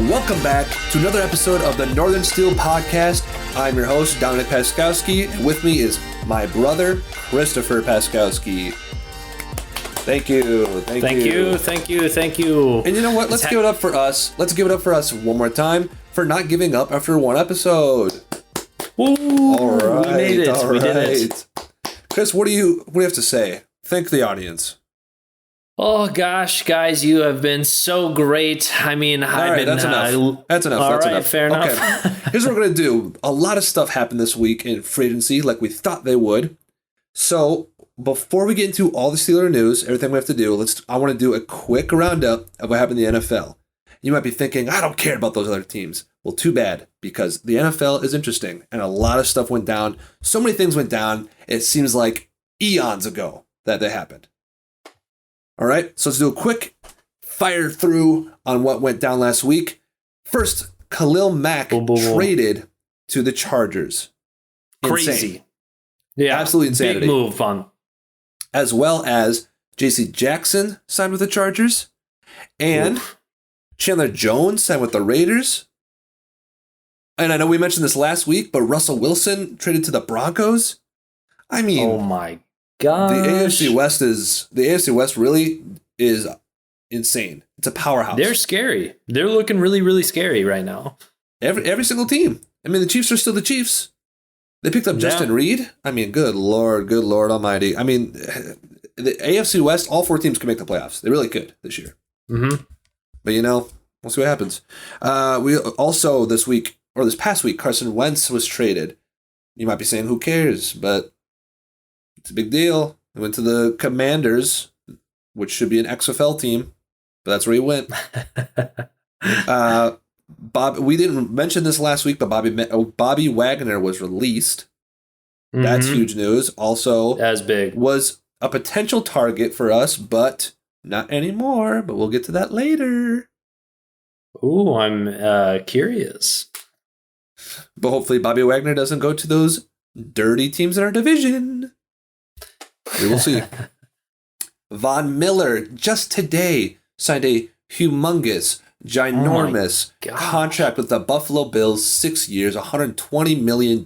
Welcome back to another episode of the Northern Steel Podcast. I'm your host, Dominic Paskowski, and with me is my brother, Christopher Paskowski. Thank you. Thank you. And you know what? Let's give it up for us. Let's give it up for us one more time for not giving up after one episode. Ooh, all right, we made it. All we right. did it. Chris, what do you have to say? Thank the audience. Oh gosh, guys, you have been so great. I mean, That's enough. That's enough. Fair enough. Okay. Here's what we're gonna do. A lot of stuff happened this week in free agency, like we thought they would. So before we get into all the Steeler news, everything we have to do, I want to do a quick roundup of what happened in the NFL. You might be thinking, I don't care about those other teams. Well, too bad, because the NFL is interesting, and a lot of stuff went down. So many things went down. It seems like eons ago that they happened. All right, so let's do a quick fire through on what went down last week. First, Khalil Mack traded to the Chargers. Crazy. Insane. Yeah. Absolutely insanity. Big move on. As well as J.C. Jackson signed with the Chargers. And Chandler Jones signed with the Raiders. And I know we mentioned this last week, but Russell Wilson traded to the Broncos. I mean, oh my gosh. The AFC West really is insane. It's a powerhouse. They're scary. They're looking really, really scary right now. Every single team. I mean, the Chiefs are still the Chiefs. They picked up Justin Reed. I mean, good Lord Almighty. I mean, the AFC West, all four teams can make the playoffs. They really could this year. Mm-hmm. But we'll see what happens. We also this past week, Carson Wentz was traded. You might be saying, who cares? But it's a big deal. He went to the Commanders, which should be an XFL team, but that's where he went. We didn't mention this last week, but Bobby Wagner was released. Mm-hmm. That's huge news. Also, that's big. Was a potential target for us, but not anymore. But we'll get to that later. Ooh, I'm curious. But hopefully Bobby Wagner doesn't go to those dirty teams in our division. We will see. Von Miller just today signed a humongous, ginormous contract with the Buffalo Bills, 6 years, $120 million.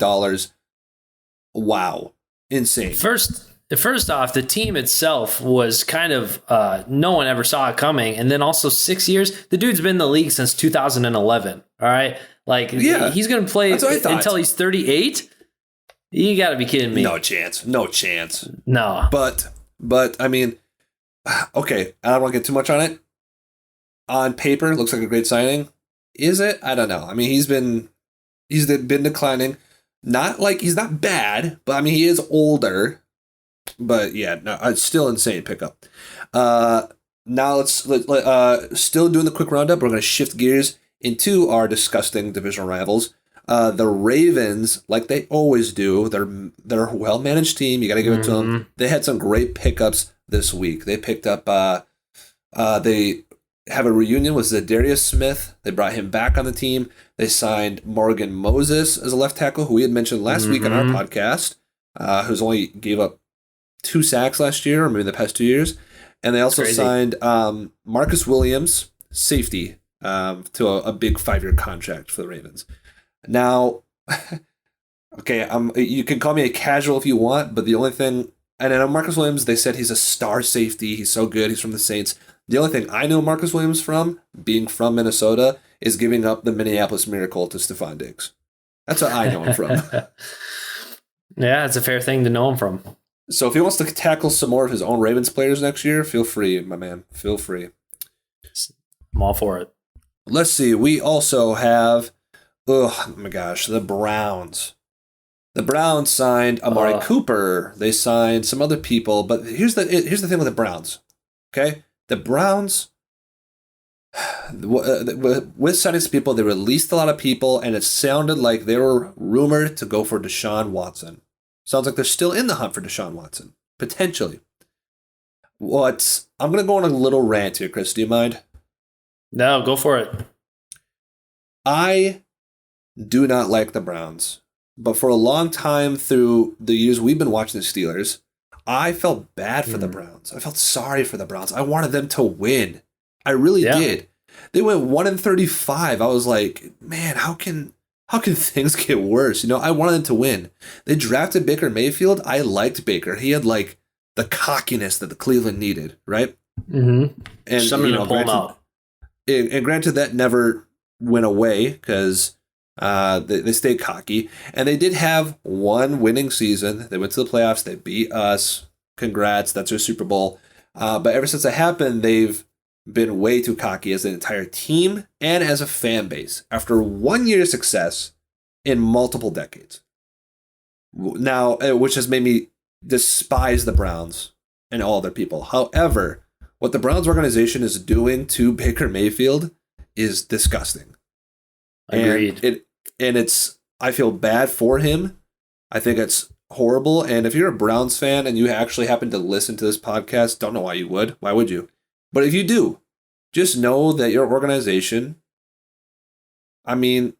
Wow. Insane. First off, the team itself was kind of, no one ever saw it coming. And then also 6 years, the dude's been in the league since 2011. All right. He's going to play until he's 38. You got to be kidding me. No chance. No. But I mean, okay, I don't want to get too much on it. On paper, looks like a great signing. Is it? I don't know. I mean, he's been declining. Not like he's not bad, but I mean, he is older. But yeah, no, it's still insane pickup. Now let's still doing the quick roundup. We're going to shift gears into our disgusting divisional rivals. The Ravens, like they always do, they're a well-managed team. You got to give it to them. They had some great pickups this week. They picked up, they have a reunion with Zadarius Smith. They brought him back on the team. They signed Morgan Moses as a left tackle, who we had mentioned last week on our podcast, who's only gave up 2 sacks last year, or maybe the past 2 years. And they also signed Marcus Williams, safety, to a big 5-year contract for the Ravens. Now, okay, you can call me a casual if you want, but the only thing, and I know Marcus Williams, they said he's a star safety. He's so good. He's from the Saints. The only thing I know Marcus Williams from, being from Minnesota, is giving up the Minneapolis Miracle to Stephon Diggs. That's what I know him from. Yeah, it's a fair thing to know him from. So if he wants to tackle some more of his own Ravens players next year, feel free, my man. Feel free. I'm all for it. Let's see. We also have, oh my gosh, the Browns. The Browns signed Amari Cooper. They signed some other people, but here's the thing with the Browns. Okay, the Browns, with signing some people, they released a lot of people, and it sounded like they were rumored to go for Deshaun Watson. Sounds like they're still in the hunt for Deshaun Watson, potentially. I'm going to go on a little rant here, Chris. Do you mind? No, go for it. I do not like the Browns, but for a long time through the years we've been watching the Steelers, I felt bad for the Browns. I felt sorry for the Browns. I wanted them to win. I really did. They went 1-35. I was like, man, how can things get worse? I wanted them to win. They drafted Baker Mayfield. I liked Baker. He had like the cockiness that the Cleveland needed, right? Mm-hmm. And something to pull him out. And granted, that never went away because they stayed cocky. And they did have one winning season. They went to the playoffs. They beat us. Congrats. That's their Super Bowl. But ever since that happened, they've been way too cocky as an entire team and as a fan base after 1 year of success in multiple decades. Now, which has made me despise the Browns and all their people. However, what the Browns organization is doing to Baker Mayfield is disgusting. Agreed. And it's, I feel bad for him. I think it's horrible. And if you're a Browns fan and you actually happen to listen to this podcast, don't know why you would. Why would you? But if you do, just know that your organization, I mean,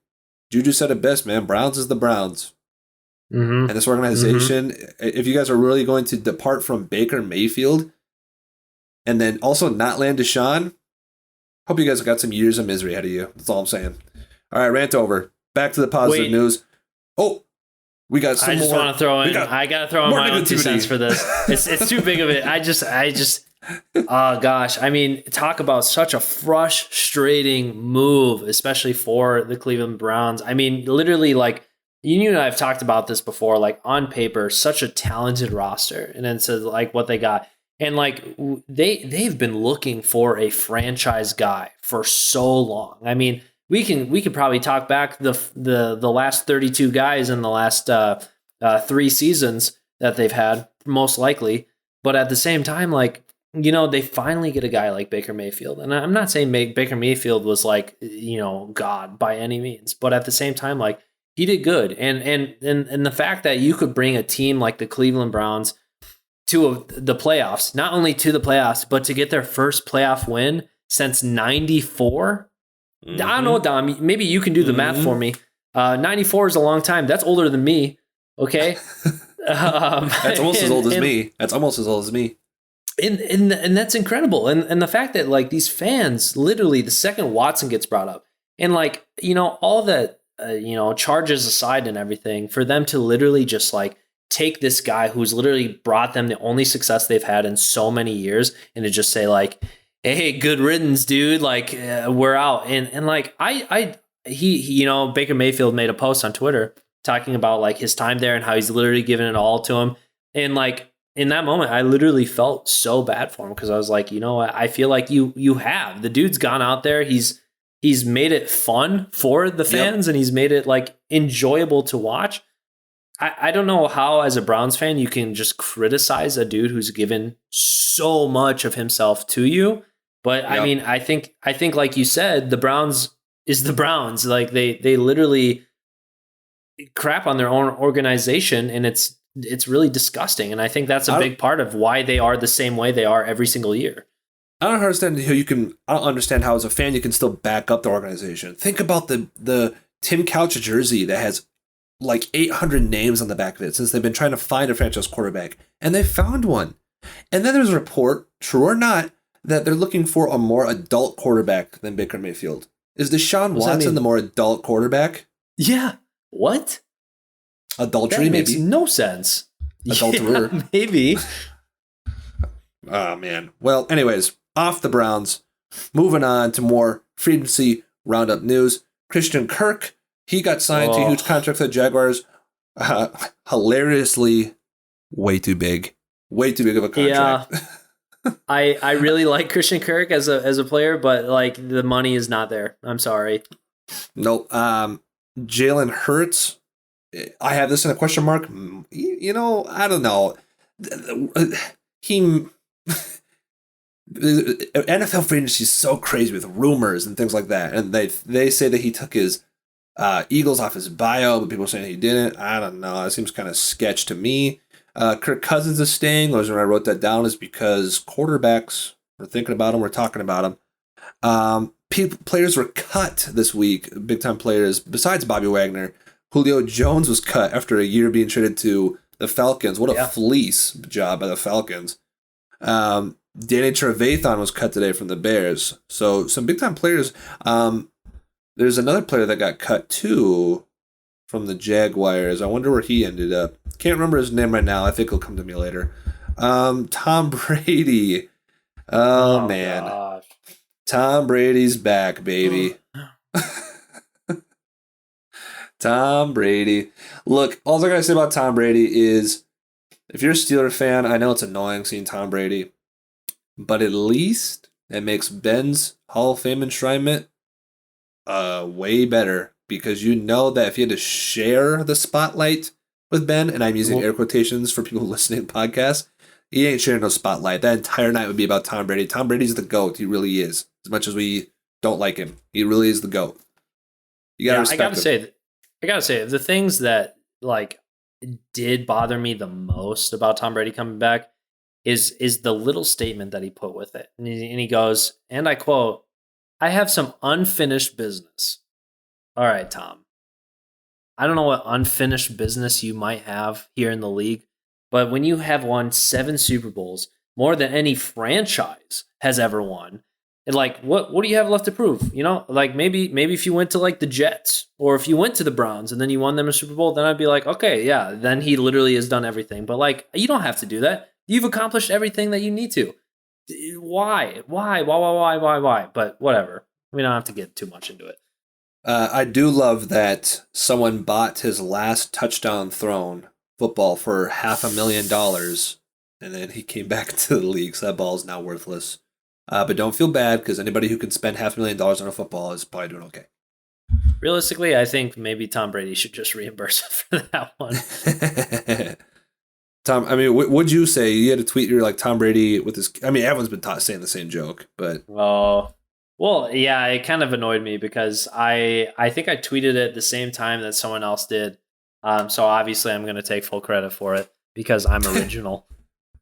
Juju said it best, man. Browns is the Browns. Mm-hmm. And this organization, if you guys are really going to depart from Baker Mayfield and then also not land Deshaun, hope you guys have got some years of misery ahead of you. That's all I'm saying. All right, rant over. Back to the positive news. Oh, we got some more. I just want to throw in. I got to throw in my own 2 cents for this. It's too big of it. I just. Oh gosh. I mean, talk about such a frustrating move, especially for the Cleveland Browns. I mean, literally, like you and I have talked about this before. Like on paper, such a talented roster, and then so like what they got, and like they've been looking for a franchise guy for so long. I mean, we could probably talk back the last 32 guys in the last 3 seasons that they've had, most likely. But at the same time, like, they finally get a guy like Baker Mayfield. And I'm not saying Baker Mayfield was like, God by any means. But at the same time, like, he did good. And the fact that you could bring a team like the Cleveland Browns to the playoffs, not only to the playoffs, but to get their first playoff win since 94. Mm-hmm. I don't know, Dom. Maybe you can do the math for me. 94 is a long time. That's older than me. Okay. That's almost as old as me. That's almost as old as me. And that's incredible. And the fact that like these fans, literally the second Watson gets brought up and like, all that, charges aside and everything, for them to literally just like take this guy who's literally brought them the only success they've had in so many years and to just say like, hey, good riddance, dude. Like we're out. And like, he Baker Mayfield made a post on Twitter talking about like his time there and how he's literally given it all to him. And like, in that moment, I literally felt so bad for him because I was like, I feel like you have. The dude's gone out there. He's made it fun for the fans and he's made it like enjoyable to watch. I don't know how, as a Browns fan, you can just criticize a dude who's given so much of himself to you. But I mean, I think like you said, the Browns is the Browns. Like they literally crap on their own organization, and it's really disgusting. And I think that's a big part of why they are the same way they are every single year. I don't understand how I don't understand how as a fan you can still back up the organization. Think about the Tim Couch jersey that has like 800 names on the back of it since they've been trying to find a franchise quarterback, and they found one. And then there's a report, true or not, that they're looking for a more adult quarterback than Baker Mayfield. Is Deshaun Watson the more adult quarterback? Yeah. What? Adultery, that makes maybe? No sense. Adulterer. Yeah, maybe. Oh, man. Well, anyways, off the Browns. Moving on to more free agency roundup news. Christian Kirk, he got signed to a huge contract for the Jaguars. Hilariously, way too big. Way too big of a contract. Yeah. I really like Christian Kirk as a player, but like the money is not there. I'm sorry. Nope. Jalen Hurts, I have this in a question mark. I don't know. NFL free agency is so crazy with rumors and things like that, and they say that he took his Eagles off his bio, but people are saying he didn't. I don't know. It seems kind of sketch to me. Kirk Cousins is staying. The reason I wrote that down is because quarterbacks, we're thinking about him, we're talking about him. Players were cut this week, big-time players, besides Bobby Wagner. Julio Jones was cut after a year being traded to the Falcons. What a fleece job by the Falcons. Danny Trevathan was cut today from the Bears. So some big time players. There's another player that got cut too from the Jaguars. I wonder where he ended up. Can't remember his name right now. I think it'll come to me later. Tom Brady. Oh man. Gosh. Tom Brady's back, baby. Tom Brady. Look, all I gotta say about Tom Brady is if you're a Steeler fan, I know it's annoying seeing Tom Brady, but at least it makes Ben's Hall of Fame enshrinement way better, because you know that if you had to share the spotlight with Ben, and I'm using air quotations for people listening to podcasts, he ain't sharing no spotlight. That entire night would be about Tom Brady. Tom Brady's the GOAT. He really is. As much as we don't like him, he really is the GOAT. You gotta respect him. I gotta say, the things that like did bother me the most about Tom Brady coming back is the little statement that he put with it. And he goes, and I quote, "I have some unfinished business." All right, Tom. I don't know what unfinished business you might have here in the league, but when you have won 7 Super Bowls, more than any franchise has ever won, and like, what do you have left to prove? You know, like maybe if you went to like the Jets, or if you went to the Browns and then you won them a Super Bowl, then I'd be like, okay, yeah, then he literally has done everything. But like, you don't have to do that. You've accomplished everything that you need to. Why? But whatever. We don't have to get too much into it. I do love that someone bought his last touchdown thrown football for $500,000, and then he came back to the league, so that ball is now worthless. But don't feel bad, because anybody who can spend $500,000 on a football is probably doing okay. Realistically, I think maybe Tom Brady should just reimburse for that one. Tom, I mean, what'd you say? You had a tweet, you're like, Tom Brady with his... I mean, everyone's been saying the same joke, but... Oh, well, yeah, it kind of annoyed me because I think I tweeted it the same time that someone else did. So obviously I'm going to take full credit for it because I'm original.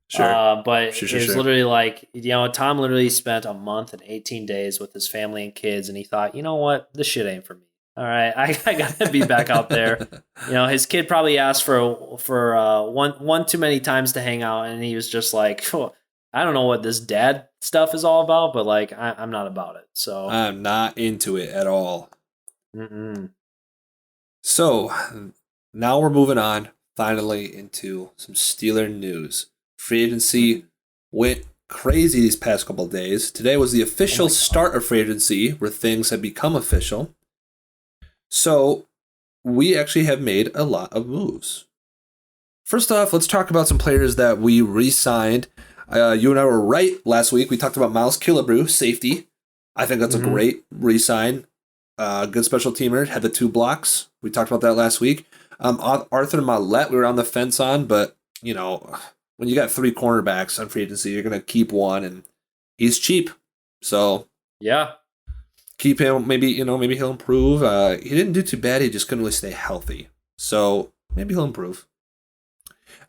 Sure. But it was literally like, you know, Tom literally spent a month and 18 days with his family and kids, and he thought, you know what, this shit ain't for me. All right, I got to be back out there. You know, his kid probably asked for one too many times to hang out, and he was just like, oh, I don't know what this dad stuff is all about, but like, I'm not about it. So I'm not into it at all. Mm-mm. So now we're moving on finally into some Steeler news. Free agency went crazy these past couple of days. Today was the official start of free agency, where things have become official. So we actually have made a lot of moves. First off, let's talk about some players that we re-signed. You and I were right last week. We talked about Miles Killebrew, safety. I think that's a great re-sign. Good special teamer, had the 2 blocks. We talked about that last week. Arthur Maulet, we were on the fence on, but, you know, when you got 3 cornerbacks on free agency, you're going to keep one, and he's cheap. So, yeah. Keep him. Maybe he'll improve. He didn't do too bad. He just couldn't really stay healthy. So maybe he'll improve.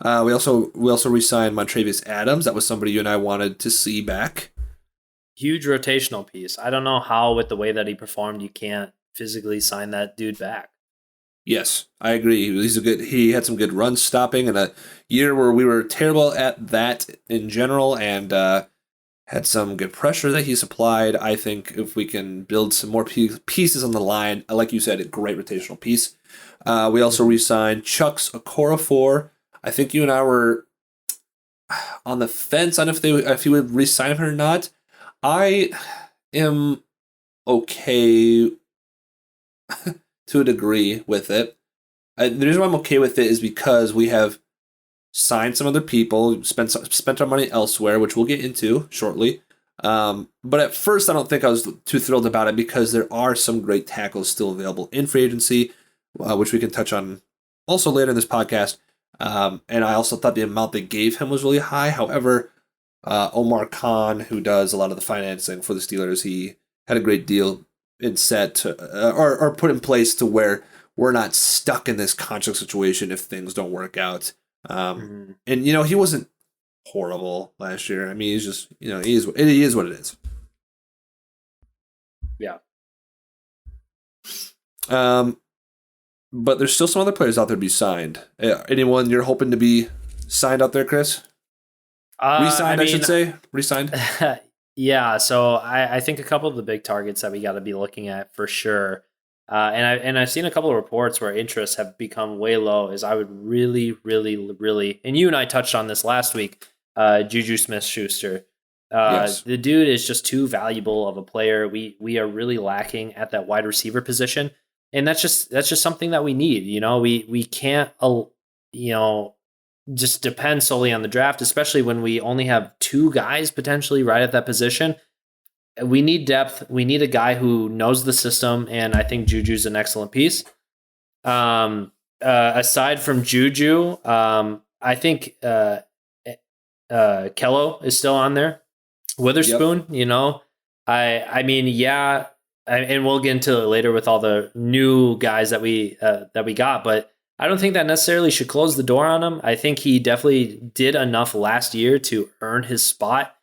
We also re-signed Montravius Adams. That was somebody you and I wanted to see back. Huge rotational piece. I don't know how, with the way that he performed, you can't physically sign that dude back. Yes, I agree. He had some good run stopping in a year where we were terrible at that in general, and had some good pressure that he supplied. I think if we can build some more pieces on the line, like you said, a great rotational piece. We also re-signed Chucks Okorafor. I think you and I were on the fence on if you would re-sign him or not. I am okay to a degree with it. The reason why I'm okay with it is because we have signed some other people, spent our money elsewhere, which we'll get into shortly. But at first, I don't think I was too thrilled about it because there are some great tackles still available in free agency, which we can touch on also later in this podcast. And I also thought the amount they gave him was really high. However, Omar Khan, who does a lot of the financing for the Steelers, he had a great deal in set or put in place to where we're not stuck in this contract situation if things don't work out. And you know, he wasn't horrible last year. I mean, he's just, you know, he is what it is. Yeah. But there's still some other players out there to be signed. Anyone you're hoping to be signed out there, Chris? Resigned, I should say. Resigned. Yeah, so I think a couple of the big targets that we got to be looking at for sure. And I've seen a couple of reports where interests have become way low. Is I would really, really, really, and you and I touched on this last week. Juju Smith-Schuster. Yes. The dude is just too valuable of a player. We are really lacking at that wide receiver position, and that's just something that we need. We can't just depend solely on the draft, especially when we only have two guys potentially right at that position. We need depth. We need a guy who knows the system, and I think Juju's an excellent piece. Aside from Juju, I think Kello is still on there. Witherspoon, yep. I mean, yeah, and we'll get into it later with all the new guys that we got, but I don't think that necessarily should close the door on him. I think he definitely did enough last year to earn his spot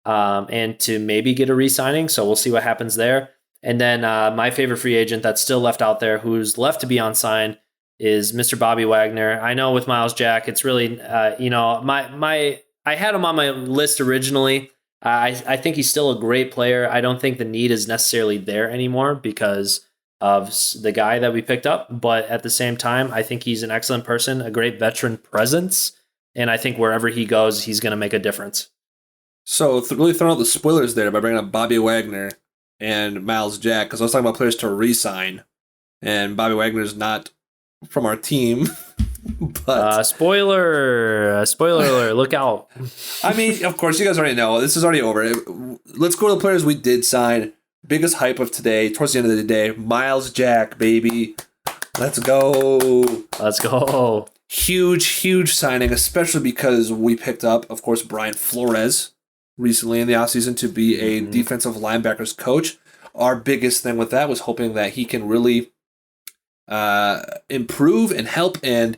and to maybe get a re-signing. So we'll see what happens there. And then my favorite free agent that's still left out there, who's left to be on sign, is Mr. Bobby Wagner. I know with Miles Jack, it's really I had him on my list originally. I think he's still a great player. I don't think the need is necessarily there anymore because of the guy that we picked up. But at the same time, I think he's an excellent person, a great veteran presence. And I think wherever he goes, he's going to make a difference. So really throwing out the spoilers there by bringing up Bobby Wagner and Miles Jack, because I was talking about players to re-sign, and Bobby Wagner's not from our team. But spoiler alert, look out. I mean, of course, you guys already know. This is already over. Let's go to the players we did sign. Biggest hype of today, towards the end of the day, Miles Jack, baby. Let's go. Let's go. Huge signing, especially because we picked up, of course, Brian Flores recently in the offseason to be a defensive linebackers coach. Our biggest thing with that was hoping that he can really improve and help and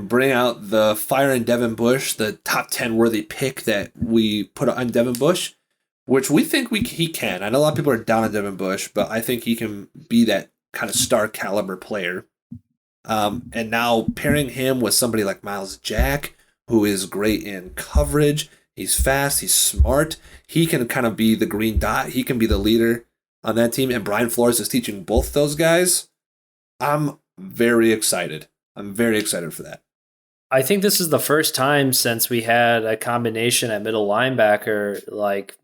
bring out the fire in Devin Bush, the top 10 worthy pick that we put on Devin Bush, which we think he can. I know a lot of people are down on Devin Bush, but I think he can be that kind of star caliber player. And now pairing him with somebody like Miles Jack, who is great in coverage, he's fast, he's smart, he can kind of be the green dot, he can be the leader on that team, and Brian Flores is teaching both those guys. I'm very excited. I'm very excited for that. I think this is the first time since we had a combination at middle linebacker like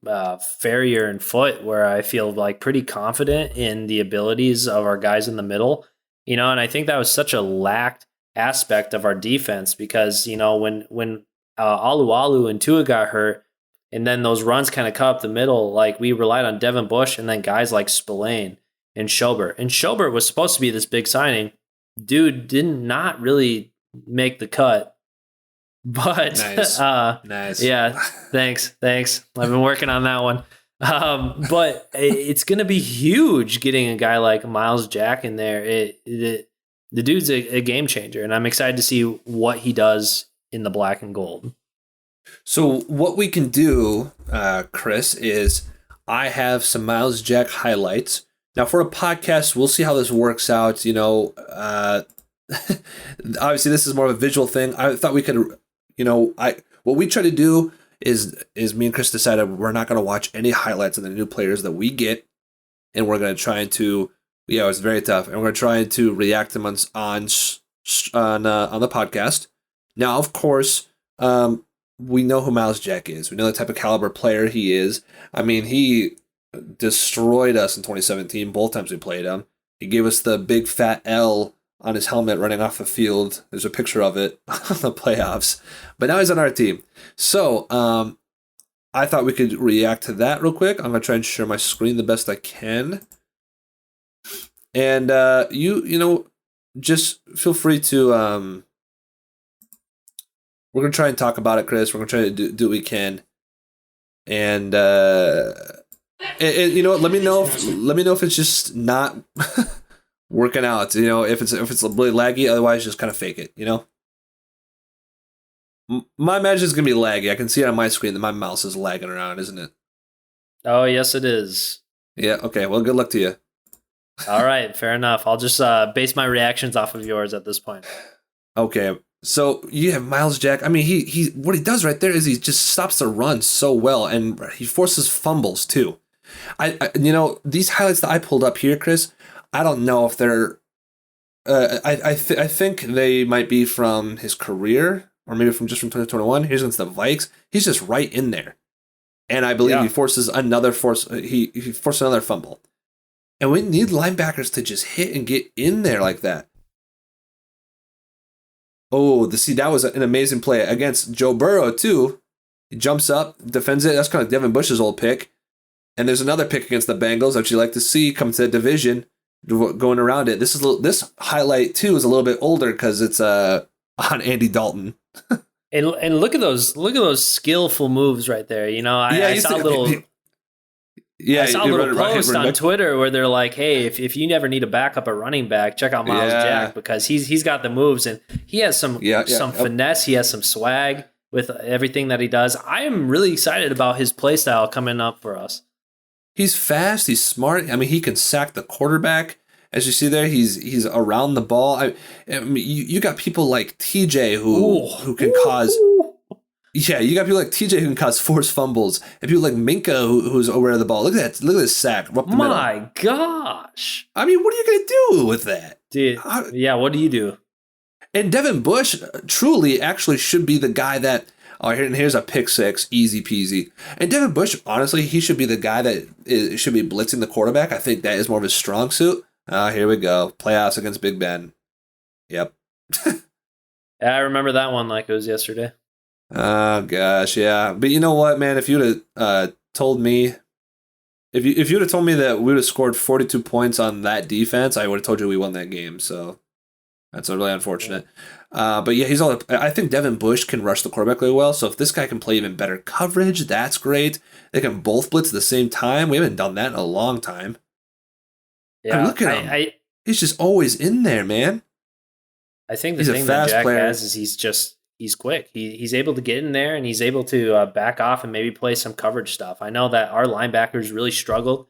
Ferrier and Foote where I feel like pretty confident in the abilities of our guys in the middle. And I think that was such a lacked aspect of our defense because, when Alualu and Tua got hurt and then those runs kind of cut up the middle, like we relied on Devin Bush and then guys like Spillane and Colbert. And Colbert was supposed to be this big signing. Dude did not really make the cut. But nice. Yeah, thanks. I've been working on that one. But it's going to be huge getting a guy like Miles Jack in there. The dude's a game changer, and I'm excited to see what he does in the black and gold. So what we can do, Chris, is I have some Miles Jack highlights. Now, for a podcast, we'll see how this works out. Obviously, this is more of a visual thing. I thought we could, what we try to do is me and Chris decided we're not going to watch any highlights of the new players that we get, and we're going to try to, it's very tough, and we're going to try to react to them on the podcast. Now, of course, we know who Miles Jack is. We know the type of caliber player he is. I mean, he destroyed us in 2017, both times we played him. He gave us the big fat L on his helmet running off the field. There's a picture of it on the playoffs. But now he's on our team. So I thought we could react to that real quick. I'm going to try and share my screen the best I can. And just feel free to... we're going to try and talk about it, Chris. We're going to try to do what we can. And... you know what? Let me know if it's just not working out. If it's really laggy. Otherwise, just kind of fake it. My imagine is gonna be laggy. I can see it on my screen that my mouse is lagging around, isn't it? Oh yes, it is. Yeah. Okay. Well, good luck to you. All right. Fair enough. I'll just base my reactions off of yours at this point. Okay. So you have Miles Jack. I mean, he what he does right there is he just stops the run so well, and he forces fumbles too. These highlights that I pulled up here, Chris, I don't know if they're. I think they might be from his career, or maybe from 2021. Here's against the Vikes. He's just right in there, and I believe he forces another He forced another fumble, and we need linebackers to just hit and get in there like that. Oh, that was an amazing play against Joe Burrow, too. He jumps up, defends it. That's kind of Devin Bush's old pick. And there's another pick against the Bengals, which you like to see come to the division, going around it. This highlight, too, is a little bit older because it's on Andy Dalton. and look at those skillful moves right there. I saw a little... I saw a little post on Twitter where they're like, "Hey, if you never need a backup at running back, check out Miles Jack because he's got the moves and he has some finesse. He has some swag with everything that he does. I am really excited about his play style coming up for us. He's fast. He's smart. I mean, he can sack the quarterback. As you see there, he's around the ball. I mean, you got people like TJ who can cause. Yeah, you got people like TJ who can cause forced fumbles, and people like Minka who's aware of the ball. Look at that! Look at this sack up the middle. My gosh! I mean, what are you gonna do with that, dude? What do you do? And Devin Bush truly actually should be the guy that. Oh, here's a pick six, easy peasy. And Devin Bush, honestly, he should be the guy that should be blitzing the quarterback. I think that is more of his strong suit. Here we go, playoffs against Big Ben. Yep. I remember that one like it was yesterday. Oh gosh, yeah. But you know what, man? If you'd have told me, if you'd have told me that we would have scored 42 points on that defense, I would have told you we won that game. So that's really unfortunate. But yeah, I think Devin Bush can rush the quarterback really well. So if this guy can play even better coverage, that's great. They can both blitz at the same time. We haven't done that in a long time. Yeah, I mean, look at him. He's just always in there, man. I think the thing that Jack has is he's quick. He's able to get in there and he's able to back off and maybe play some coverage stuff. I know that our linebackers really struggled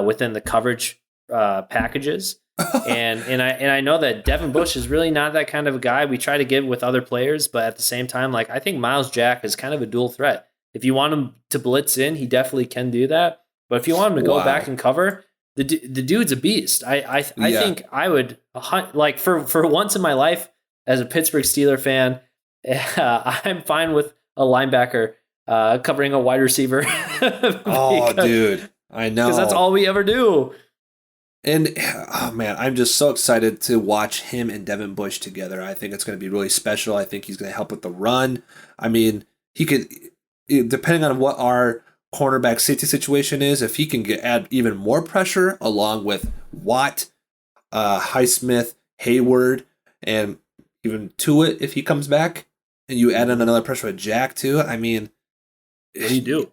within the coverage packages, and I know that Devin Bush is really not that kind of a guy. We try to get with other players, but at the same time, like I think Miles Jack is kind of a dual threat. If you want him to blitz in, he definitely can do that. But if you want him to go back and cover, the dude's a beast. I think I would like for once in my life as a Pittsburgh Steelers fan. I'm fine with a linebacker covering a wide receiver. Dude, I know. Because that's all we ever do. And, oh man, I'm just so excited to watch him and Devin Bush together. I think it's going to be really special. I think he's going to help with the run. I mean, he could, depending on what our cornerback safety situation is, if he can add even more pressure along with Watt, Highsmith, Hayward, and even Tuitt if he comes back, and you add in another pressure with Jack too. I mean, what do you do?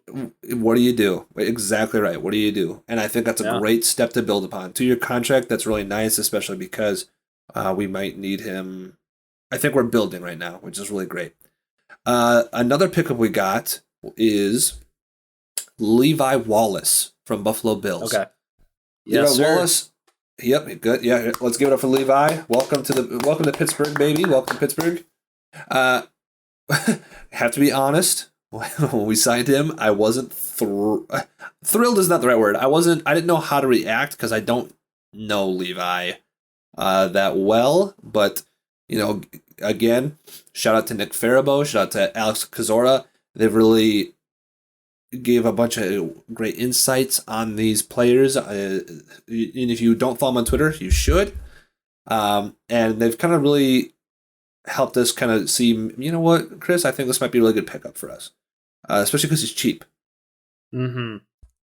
What do you do? Exactly right. What do you do? And I think that's a great step to build upon. 2-year contract, that's really nice, especially because we might need him. I think we're building right now, which is really great. Another pickup we got is Levi Wallace from Buffalo Bills. Okay. Yes, sir. Wallace. Yep, good. Yeah, let's give it up for Levi. Welcome to Pittsburgh, baby. Welcome to Pittsburgh. Have to be honest. When we signed him, I wasn't thrilled is not the right word. I didn't know how to react because I don't know Levi that well. But again, shout out to Nick Faribault, shout out to Alex Kozora. They've really gave a bunch of great insights on these players. And if you don't follow him on Twitter, you should. And they've kind of really helped us kind of see, you know what, Chris, I think this might be a really good pickup for us, especially because he's cheap. Mm-hmm.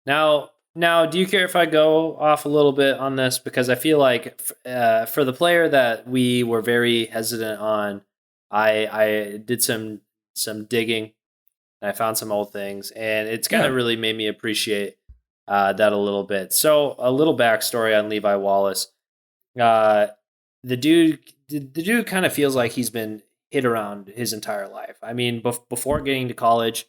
Now, do you care if I go off a little bit on this? Because I feel like for the player that we were very hesitant on, I did some digging. And I found some old things, and it's kind of really made me appreciate that a little bit. So, a little backstory on Levi Wallace. The dude kind of feels like he's been hit around his entire life. I mean, before getting to college,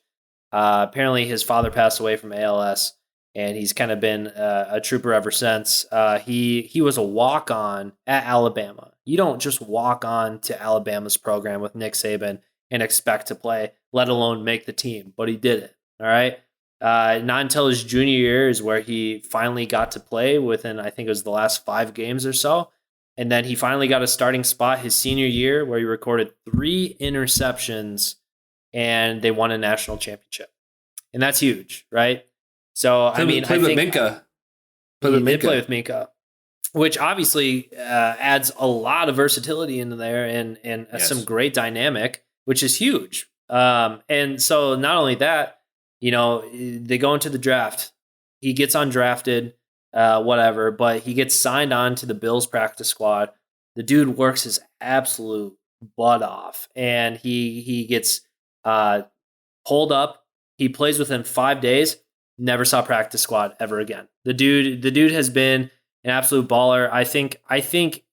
apparently his father passed away from ALS, and he's kind of been a trooper ever since. He was a walk-on at Alabama. You don't just walk on to Alabama's program with Nick Saban and expect to play, let alone make the team. But he did it. All right. Not until his junior year is where he finally got to play within, I think it was the last 5 games or so. And then he finally got a starting spot his senior year where he recorded 3 interceptions and they won a national championship. And that's huge, right? So, I think with Minka. He did play with Minka, which obviously adds a lot of versatility into there and some great dynamic, which is huge. And so not only that, they go into the draft. He gets undrafted, whatever, but he gets signed on to the Bills practice squad. The dude works his absolute butt off, and he gets pulled up. He plays within 5 days. Never saw practice squad ever again. The dude has been an absolute baller. I think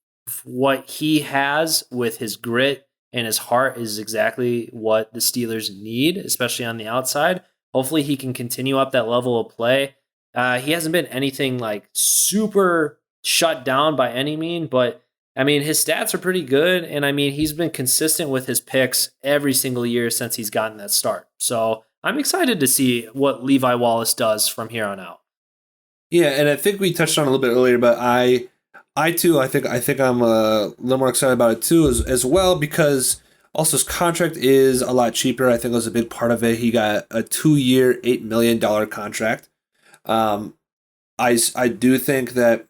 what he has with his grit and his heart is exactly what the Steelers need, especially on the outside. Hopefully he can continue up that level of play. He hasn't been anything like super shut down by any mean, but I mean, his stats are pretty good. And I mean, he's been consistent with his picks every single year since he's gotten that start. So I'm excited to see what Levi Wallace does from here on out. Yeah, and I think we touched on it a little bit earlier, but I think I'm a little more excited about it too as well, because also his contract is a lot cheaper. I think it was a big part of it. He got a 2-year, $8 million contract. I do think that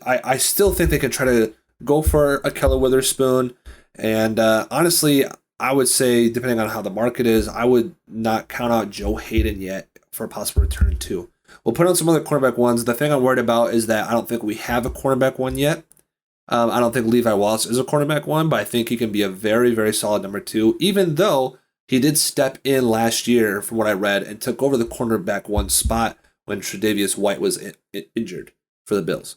I still think they could try to go for a Keller Witherspoon, and honestly, I would say, depending on how the market is, I would not count out Joe Hayden yet for a possible return too. We'll put on some other cornerback ones. The thing I'm worried about is that I don't think we have a cornerback one yet. I don't think Levi Wallace is a cornerback one, but I think he can be a very, very solid number 2, even though he did step in last year, from what I read, and took over the cornerback 1 spot when Tre'Davious White was injured for the Bills.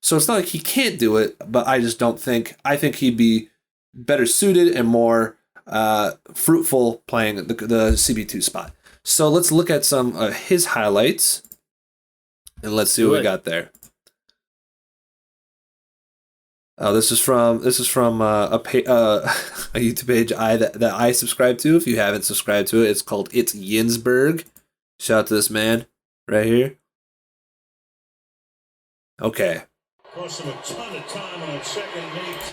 So it's not like he can't do it, but I just don't think. I think he'd be better suited and more fruitful playing the CB2 spot. So let's look at some of his highlights, and let's see what we got there. This is from a YouTube page that I subscribe to. If you haven't subscribed to it, it's called It's Yinsberg. Shout out to this man right here. Okay. Cost him a ton of time on second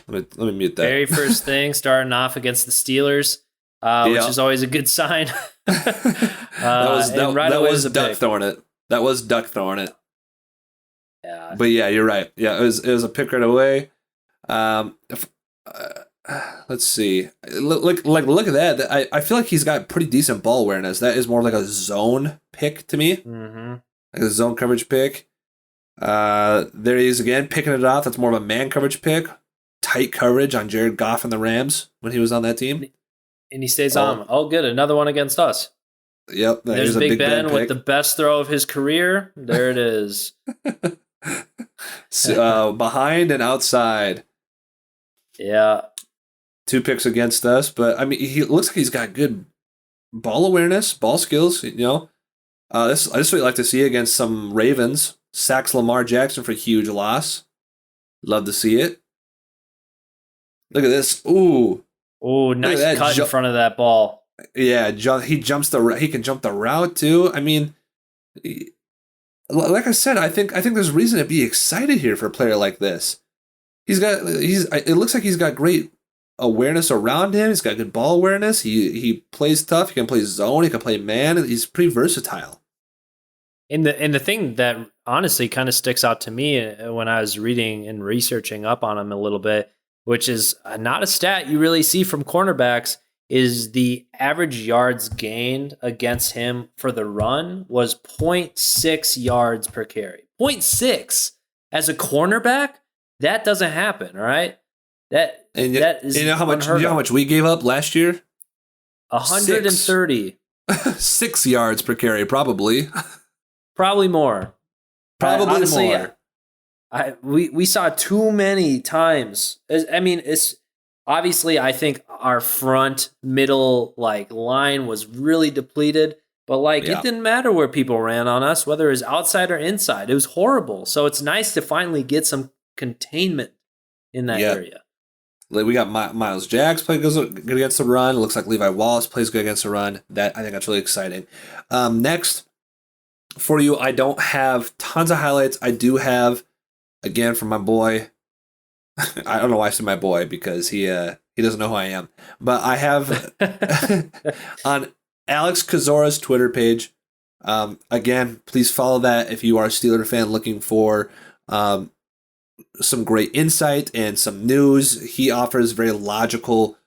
let me mute that. Very first thing, starting off against the Steelers, which is always a good sign. that was duck throwing it. That was duck throwing it. Yeah. But yeah, you're right. Yeah, it was a pick right away. Let's see. Look at that. I feel like he's got pretty decent ball awareness. That is more like a zone pick to me. Mm-hmm. Like a zone coverage pick. There he is again, picking it off. That's more of a man coverage pick. Tight coverage on Jared Goff and the Rams when he was on that team. And he stays on. Oh, good. Another one against us. Yep. There's Big Ben with the best throw of his career. There it is. Behind and outside. Yeah. 2 picks against us, but I mean, he looks like he's got good ball awareness, ball skills. I just really like to see against some Ravens. Sacks Lamar Jackson for a huge loss. Love to see it. Look at this. Ooh. Ooh, nice cut in front of that ball. Yeah, he jumps he can jump the route too. I mean, like I said, I think there's reason to be excited here for a player like this. It looks like he's got great awareness around him. He's got good ball awareness. He plays tough. He can play zone. He can play man. He's pretty versatile. And the thing that honestly kind of sticks out to me when I was reading and researching up on him a little bit, which is not a stat you really see from cornerbacks, is the average yards gained against him for the run was 0.6 yards per carry. 0.6 as a cornerback? That doesn't happen, all right? That is you know how much we gave up last year? 130. 6 yards per carry, probably. Probably more. Honestly, more. We saw too many times. I mean, it's obviously, I think our front middle line was really depleted, but it didn't matter where people ran on us, whether it was outside or inside. It was horrible. So it's nice to finally get some containment in that area. Like we got Miles Jacks playing good against the run. It looks like Levi Wallace plays good against the run. I think that's really exciting. Next, for you, I don't have tons of highlights. I do have, again, from my boy. I don't know why I said my boy because he doesn't know who I am. But I have on Alex Kazora's Twitter page. Again, please follow that if you are a Steelers fan looking for some great insight and some news. He offers very logical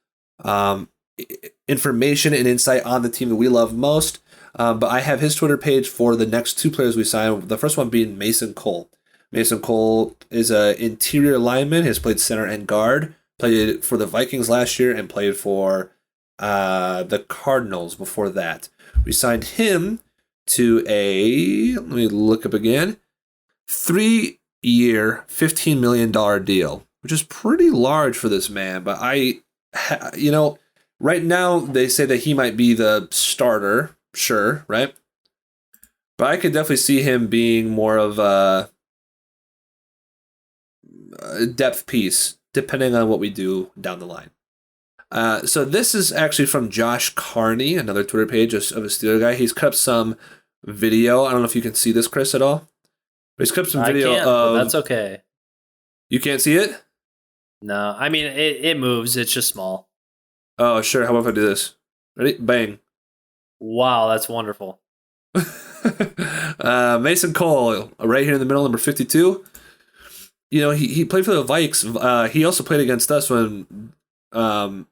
information and insight on the team that we love most. But I have his Twitter page for the next two players we signed. The first one being Mason Cole. Mason Cole is an interior lineman. Has played center and guard. Played for the Vikings last year and played for the Cardinals before that. We signed him to let me look up again, 3-year, $15 million deal, which is pretty large for this man. But right now they say that he might be the starter. Sure, right? But I could definitely see him being more of a depth piece, depending on what we do down the line. So this is actually from Josh Carney, another Twitter page of a Steeler guy. He's cut up some video. I don't know if you can see this, Chris, at all. But he's cut up some video of... That's okay. You can't see it? No, I mean, it moves. It's just small. Oh, sure. How about if I do this? Ready? Bang. Wow, that's wonderful. Mason Cole, right here in the middle, number 52. He played for the Vikes. He also played against us when Dalvin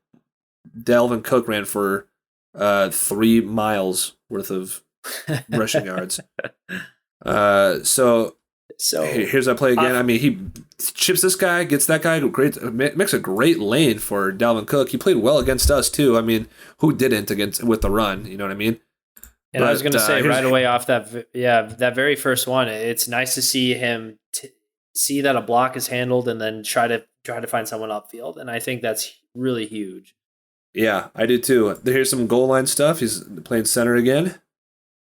Cook ran for 3 miles worth of rushing yards. So here's that play again. I mean, he chips this guy, gets that guy. Makes a great lane for Dalvin Cook. He played well against us too. I mean, who didn't with the run? You know what I mean? And I was going to say right away off that very first one, it's nice to see him see that a block is handled and then try to find someone upfield. And I think that's really huge. Yeah, I do too. Here's some goal line stuff. He's playing center again,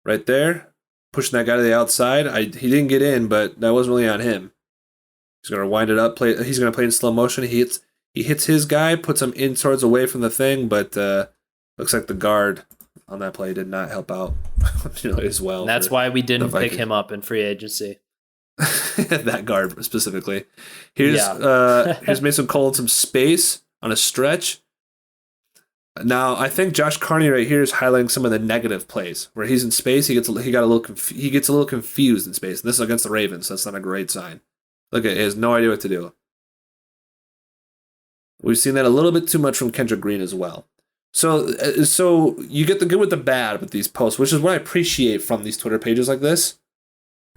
right there, pushing that guy to the outside. He didn't get in, but that wasn't really on him. He's going to wind it up. He's going to play in slow motion. He hits his guy, puts him in towards away from the thing, but looks like the guard on that play did not help out as well. And that's why we didn't pick him up in free agency. That guard specifically. Here's Mason Cole in some space on a stretch. Now I think Josh Carney right here is highlighting some of the negative plays where he's in space. He gets a little confused in space. And this is against the Ravens. So that's not a great sign. Look at, he has no idea what to do. We've seen that a little bit too much from Kendrick Green as well. So you get the good with the bad with these posts, which is what I appreciate from these Twitter pages like this.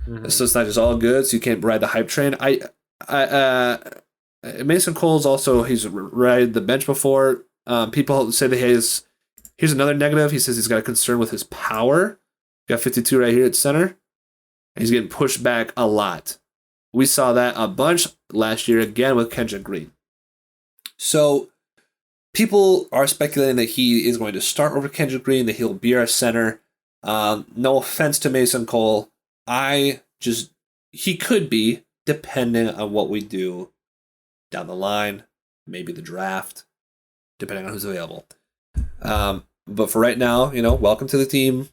Mm-hmm. So it's not just all good, so you can't ride the hype train. Mason Cole's also, he's ride the bench before. People say that here's another negative. He says he's got a concern with his power. Got 52 right here at center. And he's getting pushed back a lot. We saw that a bunch last year again with Kendrick Green. So people are speculating that he is going to start over Kendrick Green, that he'll be our center. No offense to Mason Cole. He could be, depending on what we do down the line, maybe the draft, depending on who's available. But for right now, welcome to the team.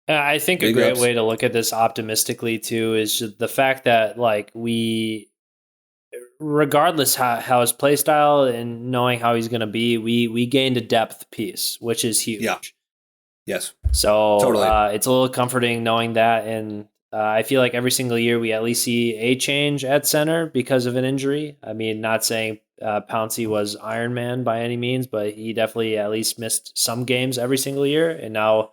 I think a great way to look at this optimistically too is the fact that we, regardless how his play style and knowing how he's going to be, we gained a depth piece, which is huge. Yeah. Yes. So totally. It's a little comforting knowing that, and I feel like every single year we at least see a change at center because of an injury. I mean, not saying Pouncey was Iron Man by any means, but he definitely at least missed some games every single year, and now.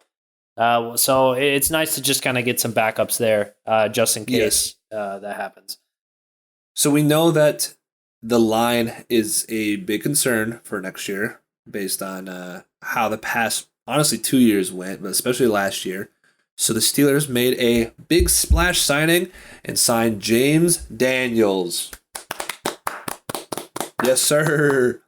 So it's nice to just kind of get some backups there, just in case that happens. So we know that the line is a big concern for next year, based on how the past, honestly, 2 years went, but especially last year. So the Steelers made a big splash signing and signed James Daniels. Yes, sir.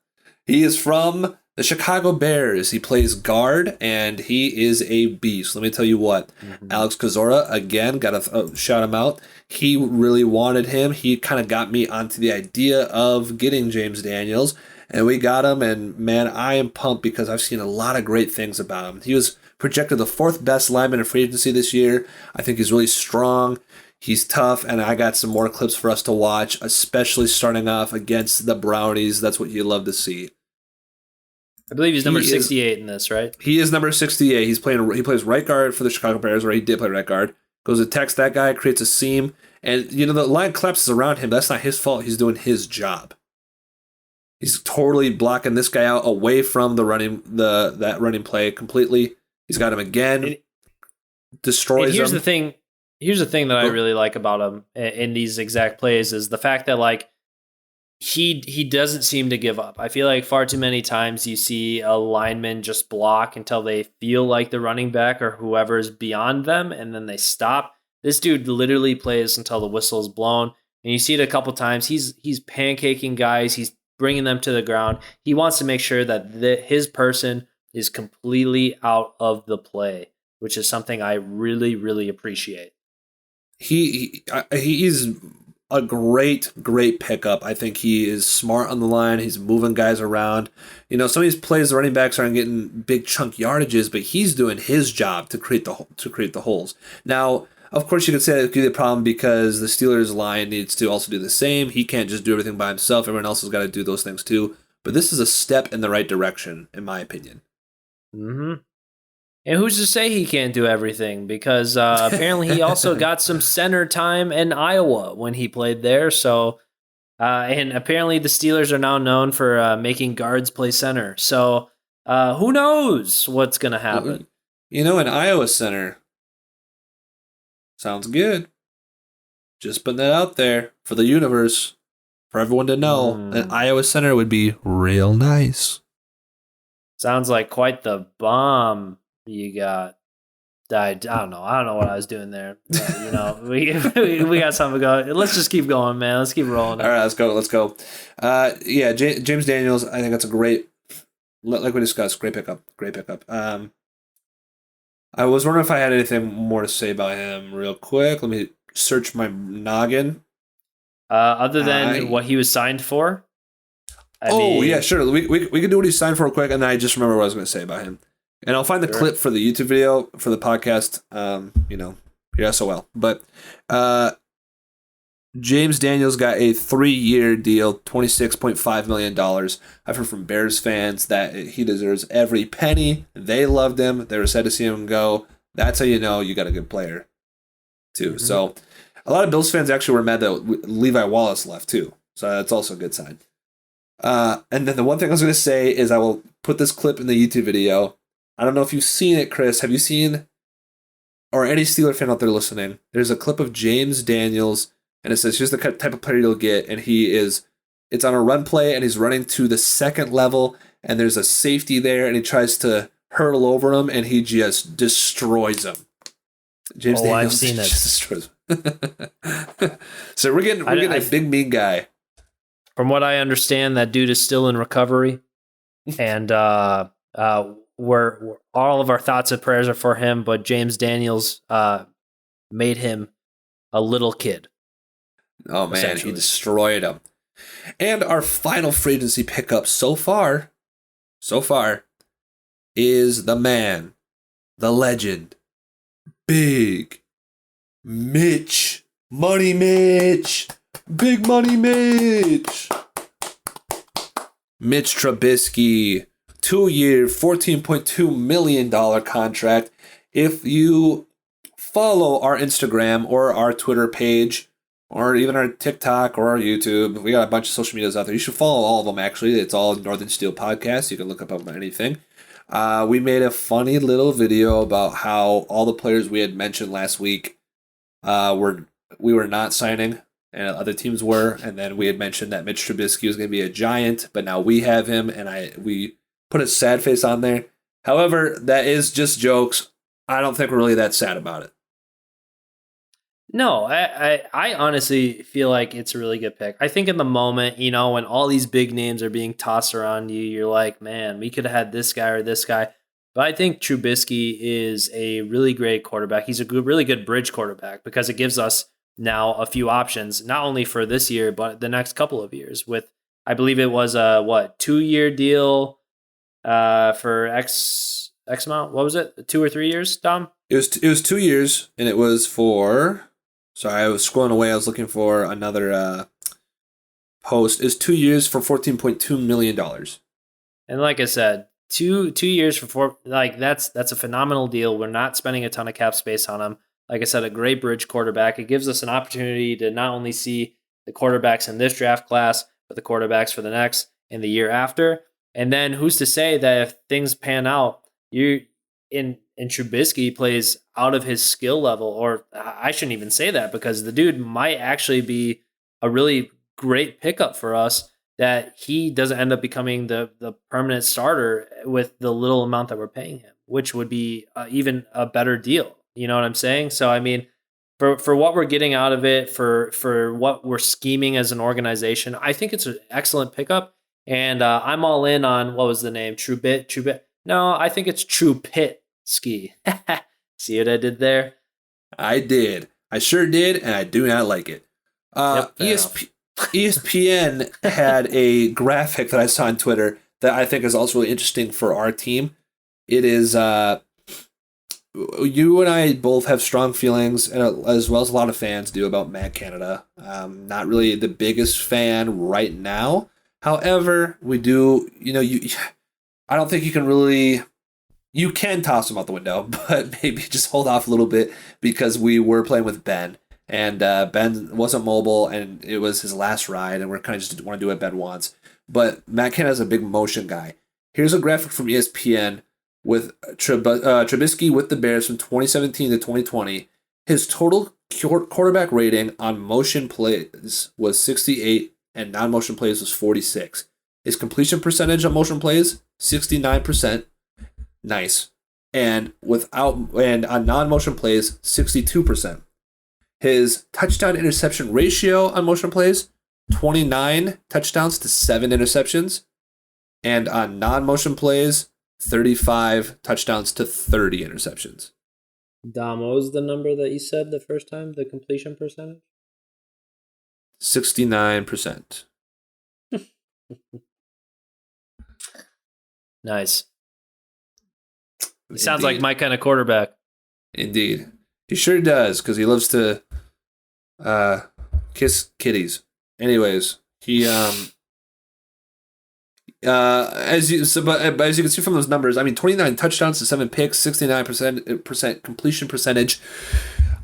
He is from The Chicago Bears, he plays guard, and he is a beast. Let me tell you what. Alex Kozora, again, got to shout him out. He really wanted him. He kind of got me onto the idea of getting James Daniels, and we got him, and man, I am pumped because I've seen a lot of great things about him. He was projected the 4th best lineman in free agency this year. I think he's really strong. He's tough, and I got some more clips for us to watch, especially starting off against the Brownies. That's what you love to see. I believe he's number 68 in this, right? He is number 68. He plays right guard for the Chicago Bears, or he did play right guard. Goes to text that guy, creates a seam, and the line collapses around him. That's not his fault. He's doing his job. He's totally blocking this guy out away from the that running play completely. He's got him again. Destroys here's him. Here's the thing that I really like about him in these exact plays is the fact that he doesn't seem to give up. I feel like far too many times you see a lineman just block until they feel like the running back or whoever is beyond them, and then they stop. This dude literally plays until the whistle is blown, and you see it a couple times. He's pancaking guys. He's bringing them to the ground. He wants to make sure that his person is completely out of the play, which is something I really, really appreciate. He's a great pickup. I think he is smart on the line. He's moving guys around. Some of these plays, the running backs aren't getting big chunk yardages, but he's doing his job to create the holes. Now, of course, you could say that could be a problem because the Steelers line needs to also do the same. He can't just do everything by himself. Everyone else has got to do those things too. But this is a step in the right direction, in my opinion. Mm-hmm. And who's to say he can't do everything? Because apparently he also got some center time in Iowa when he played there. So, and apparently the Steelers are now known for making guards play center. So, who knows what's going to happen? An Iowa center sounds good. Just putting that out there for the universe, for everyone to know. An Iowa center would be real nice. Sounds like quite the bomb. You got I don't know what I was doing there. But, we got something to go. Let's just keep going, man. Let's keep rolling. All right, let's go. James Daniels, I think that's a great, like we discussed, great pickup. I was wondering if I had anything more to say about him real quick. Let me search my noggin. Other than what he was signed for? Yeah, sure. We can do what he signed for real quick, and then I just remember what I was going to say about him. And I'll find the clip for the YouTube video for the podcast, your SOL. But James Daniels got a 3-year deal, $26.5 million. I've heard from Bears fans that he deserves every penny. They loved him. They were sad to see him go. That's how you know you got a good player, too. Mm-hmm. So a lot of Bills fans actually were mad that Levi Wallace left, too. So that's also a good sign. And then the one thing I was going to say is I will put this clip in the YouTube video. I don't know if you've seen it, Chris. Have you seen, or any Steeler fan out there listening, there's a clip of James Daniels, and it says, here's the type of player you'll get, and it's on a run play, and he's running to the second level, and there's a safety there, and he tries to hurtle over him, and he just destroys him. James Daniels I've seen just destroys him. So we're getting a big, mean guy. From what I understand, that dude is still in recovery, and we're all of our thoughts and prayers are for him, but James Daniels made him a little kid. Oh man, he destroyed him. And our final free agency pickup so far is the man, the legend, Big Mitch. Money Mitch. Big Money Mitch. Mitch Trubisky. 2-year, $14.2 million contract. If you follow our Instagram or our Twitter page, or even our TikTok or our YouTube, we got a bunch of social medias out there. You should follow all of them, actually. It's all Northern Steel Podcast. You can look up anything. We made a funny little video about how all the players we had mentioned last week we were not signing, and other teams were. And then we had mentioned that Mitch Trubisky was going to be a Giant, but now we have him, and we put a sad face on there. However, that is just jokes. I don't think we're really that sad about it. No, I honestly feel like it's a really good pick. I think in the moment, when all these big names are being tossed around you, you're like, man, we could have had this guy or this guy. But I think Trubisky is a really great quarterback. He's a really good bridge quarterback because it gives us now a few options, not only for this year, but the next couple of years. With, I believe it was a 2-year deal for X amount. What was it? 2 or 3 years, Dom? It was 2 years, and it was for. Sorry, I was scrolling away. I was looking for another post. It's 2 years for $14.2 million. And like I said, 2 years for four. Like that's a phenomenal deal. We're not spending a ton of cap space on him. Like I said, a great bridge quarterback. It gives us an opportunity to not only see the quarterbacks in this draft class, but the quarterbacks for the next and the year after. And then who's to say that if things pan out, you in Trubisky plays out of his skill level, or I shouldn't even say that because the dude might actually be a really great pickup for us, that he doesn't end up becoming the permanent starter with the little amount that we're paying him, which would be even a better deal. You know what I'm saying? So, I mean, for what we're getting out of it, for what we're scheming as an organization, I think it's an excellent pickup. And I'm all in on, what was the name? Trubit. No, I think it's Trubit Ski. See what I did there? I did. I sure did, and I do not like it. ESPN had a graphic that I saw on Twitter that I think is also really interesting for our team. It is you and I both have strong feelings, as well as a lot of fans do, about Matt Canada. Not really the biggest fan right now. However, we do. I don't think you can really. You can toss him out the window, but maybe just hold off a little bit because we were playing with Ben. And Ben wasn't mobile, and it was his last ride, and we're kind of just want to do what Ben wants. But Matt Canada is a big motion guy. Here's a graphic from ESPN with Trubisky with the Bears from 2017 to 2020. His total quarterback rating on motion plays was 68, and non-motion plays was 46. His completion percentage on motion plays, 69%. Nice. And on non-motion plays, 62%. His touchdown interception ratio on motion plays, 29 touchdowns to 7 interceptions. And on non-motion plays, 35 touchdowns to 30 interceptions. Dom, what was the number that you said the first time, the completion percentage? 69%. Nice. Sounds like my kind of quarterback. Indeed. He sure does, because he loves to kiss kitties. Anyways, he as you can see from those numbers, I mean, 29 touchdowns to 7 picks, 69% completion percentage.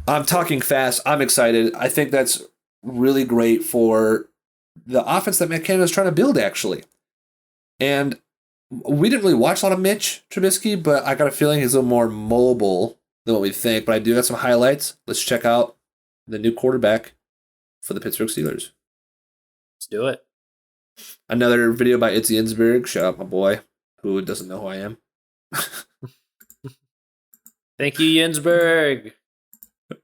I'm talking fast. I'm excited. I think that's really great for the offense that Matt Canada is trying to build, actually. And we didn't really watch a lot of Mitch Trubisky, but I got a feeling he's a little more mobile than what we think. But I do have some highlights. Let's check out the new quarterback for the Pittsburgh Steelers. Let's do it. Another video by Itzy Insberg. Shout out my boy, who doesn't know who I am. Thank you, Jensberg.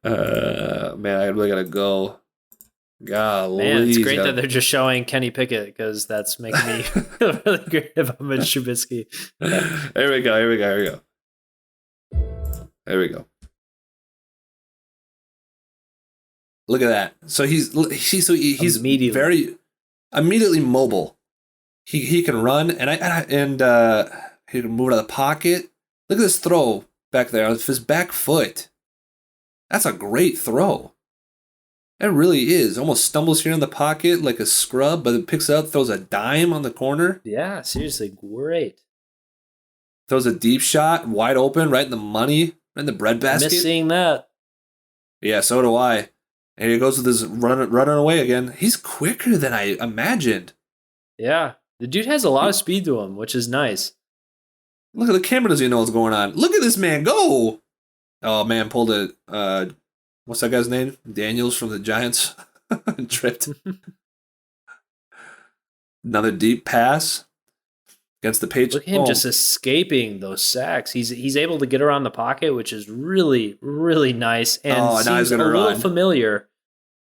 Man, I really gotta go. Golly, man, it's great that they're just showing Kenny Pickett because that's making me feel really great about Mitch Trubisky. Here we go. Look at that. So he's very immediately mobile. He can run and he can move out of the pocket. Look at this throw back there with his back foot. That's a great throw. It really is. Almost stumbles here in the pocket like a scrub, but it picks it up, throws a dime on the corner. Yeah, seriously, great. Throws a deep shot, wide open, right in the money, right in the breadbasket. Miss seeing that. Yeah, so do I. And he goes with his running away again. He's quicker than I imagined. Yeah, the dude has a lot of speed to him, which is nice. Look at the camera, doesn't even know what's going on. Look at this man go. Oh, man, pulled a... what's that guy's name? Daniels from the Giants. Tripped. Another deep pass. against the Patriots. Look at him just escaping those sacks. He's able to get around the pocket, which is really, really nice and seems a little familiar.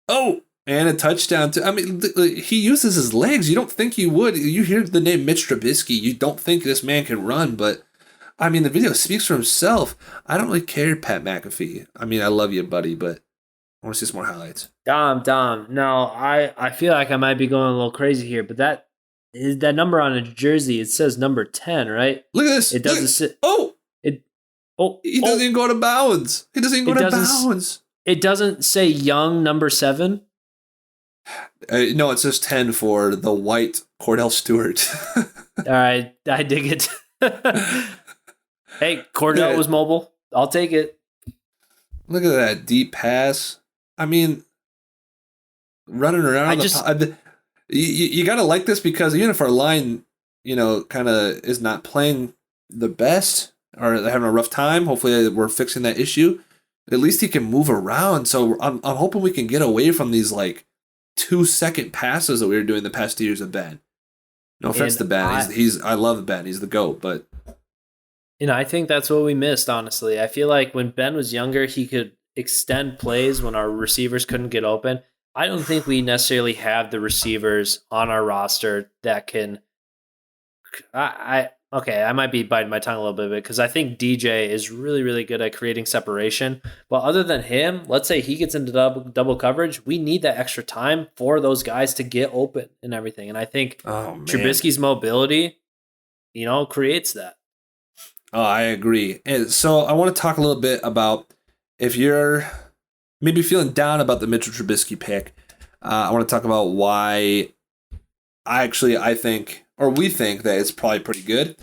Oh, and a touchdown. I mean, he uses his legs. You don't think he would. You hear the name Mitch Trubisky, you don't think this man can run, but I mean, the video speaks for himself. I don't really care, Pat McAfee. I mean, I love you, buddy, but I want to see some more highlights. Dom. No, I feel like I might be going a little crazy here, but that is that number on a jersey. It says number 10, right? Look at this. It doesn't sit. He doesn't even go out of bounds. He doesn't even go out of bounds. It doesn't say young number 7. No, it says 10 for the white Cordell Stewart. All right, I dig it. Hey, Cordell was mobile. I'll take it. Look at that deep pass. I mean, running around. You got to like this because even if our line, kind of is not playing the best or they're having a rough time, hopefully we're fixing that issue. At least he can move around. So I'm hoping we can get away from these 2-second passes that we were doing the past 2 years of Ben. No offense to Ben. I love Ben. He's the GOAT, but. I think that's what we missed, honestly. I feel like when Ben was younger, he could extend plays when our receivers couldn't get open. I don't think we necessarily have the receivers on our roster that can. I might be biting my tongue a little bit because I think DJ is really, really good at creating separation. But other than him, let's say he gets into double coverage, we need that extra time for those guys to get open and everything. And I think Trubisky's mobility, creates that. Oh, I agree. And so I want to talk a little bit about if you're maybe feeling down about the Mitchell Trubisky pick. I want to talk about why I think, or we think, that it's probably pretty good.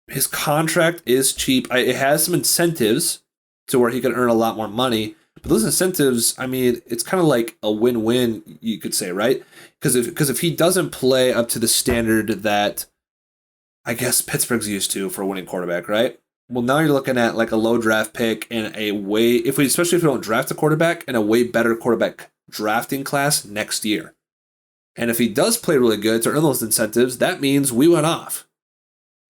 His contract is cheap. It has some incentives to where he can earn a lot more money. But those incentives, I mean, it's kind of like a win-win, you could say, right? Because if he doesn't play up to the standard that I guess Pittsburgh's used to for a winning quarterback, right? Well, now you're looking at a low draft pick and especially if we don't draft a quarterback, and a way better quarterback drafting class next year. And if he does play really good to earn those incentives, that means we went off.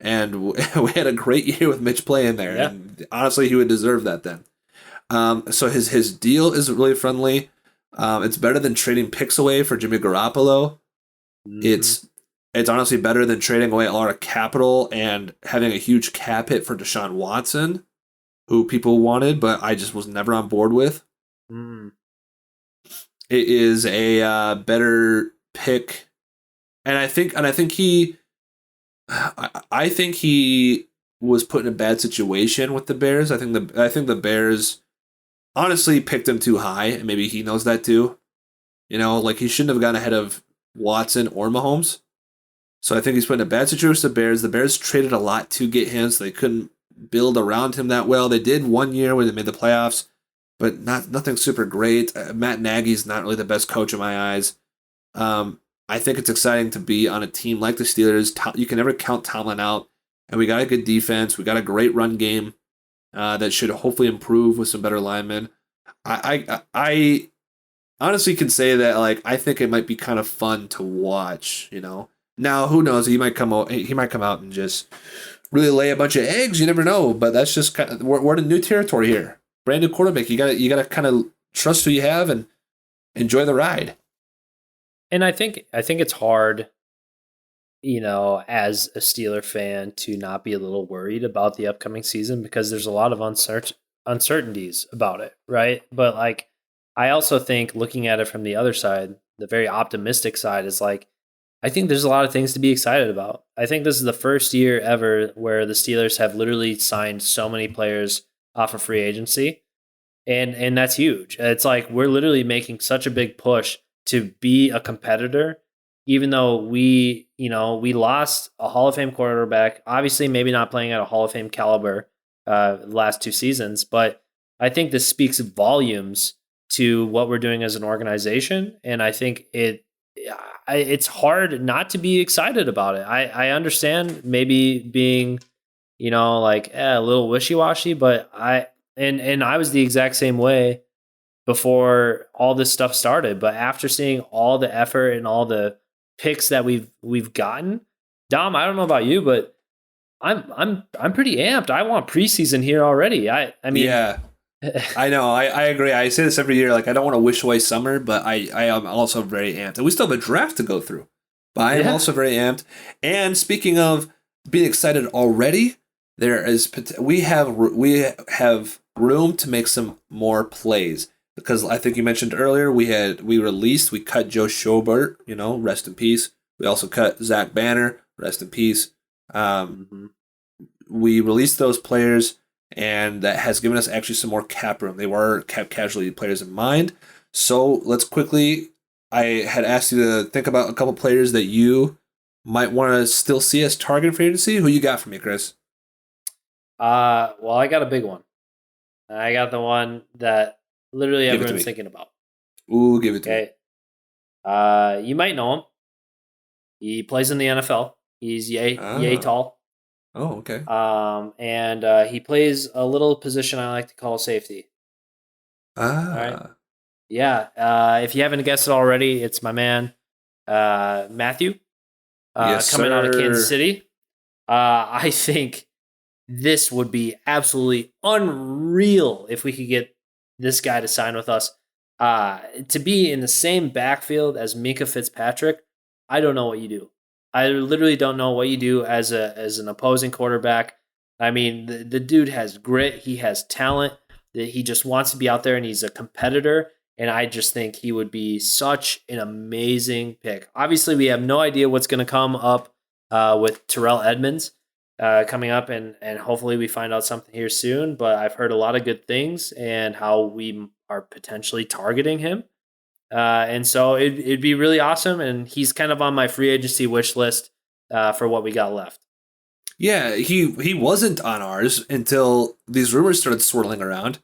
And we had a great year with Mitch playing there. Yeah. And honestly, he would deserve that then. So his deal is really friendly. It's better than trading picks away for Jimmy Garoppolo. Mm-hmm. It's honestly better than trading away a lot of capital and having a huge cap hit for Deshaun Watson, who people wanted, but I just was never on board with. Mm. It is a better pick, and I think he was put in a bad situation with the Bears. I think the Bears honestly picked him too high, and maybe he knows that too. He shouldn't have gone ahead of Watson or Mahomes. So I think he's put in a bad situation with the Bears. The Bears traded a lot to get him, so they couldn't build around him that well. They did 1 year where they made the playoffs, but nothing super great. Matt Nagy's not really the best coach in my eyes. I think it's exciting to be on a team like the Steelers. You can never count Tomlin out, and we got a good defense. We got a great run game that should hopefully improve with some better linemen. I honestly can say that I think it might be kind of fun to watch. Now, who knows? He might come out and just really lay a bunch of eggs. You never know. But that's just kind of we're in new territory here. Brand new quarterback. You gotta kind of trust who you have and enjoy the ride. And I think it's hard, as a Steeler fan, to not be a little worried about the upcoming season because there's a lot of uncertainties about it, right? But I also think looking at it from the other side, the very optimistic side is I think there's a lot of things to be excited about. I think this is the first year ever where the Steelers have literally signed so many players off of free agency. And that's huge. It's we're literally making such a big push to be a competitor, even though we lost a Hall of Fame quarterback, obviously maybe not playing at a Hall of Fame caliber the last 2 seasons, but I think this speaks volumes to what we're doing as an organization. And I think it's hard not to be excited about it. I understand maybe being, a little wishy-washy, but I was the exact same way before all this stuff started. But after seeing all the effort and all the picks that we've gotten, Dom, I don't know about you, but I'm pretty amped. I want preseason here already. I mean, yeah, I know. I agree. I say this every year. Like, I don't want to wish away summer, but I am also very amped. And we still have a draft to go through. But I am also very amped. And speaking of being excited already, we have room to make some more plays, because I think you mentioned earlier we cut Joe Schobert, rest in peace. We also cut Zach Banner, rest in peace. We released those players, and that has given us actually some more cap room. They were cap casualty players in mind. So let's quickly. I had asked you to think about a couple players that you might want to still see as target for agency. Who you got for me, Chris? Well, I got a big one. I got the one that literally everyone's thinking about. Ooh, give it to me. You might know him. He plays in the NFL. He's yay tall. Oh, okay. And he plays a little position I like to call safety. All right. Yeah. If you haven't guessed it already, it's my man, Matthew, coming out of Kansas City. I think this would be absolutely unreal if we could get this guy to sign with us. To be in the same backfield as Minkah Fitzpatrick, I don't know what you do. I literally don't know what you do as an opposing quarterback. I mean, the dude has grit. He has talent. He just wants to be out there, and he's a competitor. And I just think he would be such an amazing pick. Obviously, we have no idea what's going to come up with Terrell Edmonds coming up, and hopefully we find out something here soon. But I've heard a lot of good things and how we are potentially targeting him. And so it'd be really awesome. And he's kind of on my free agency wish list for what we got left. Yeah, he wasn't on ours until these rumors started swirling around.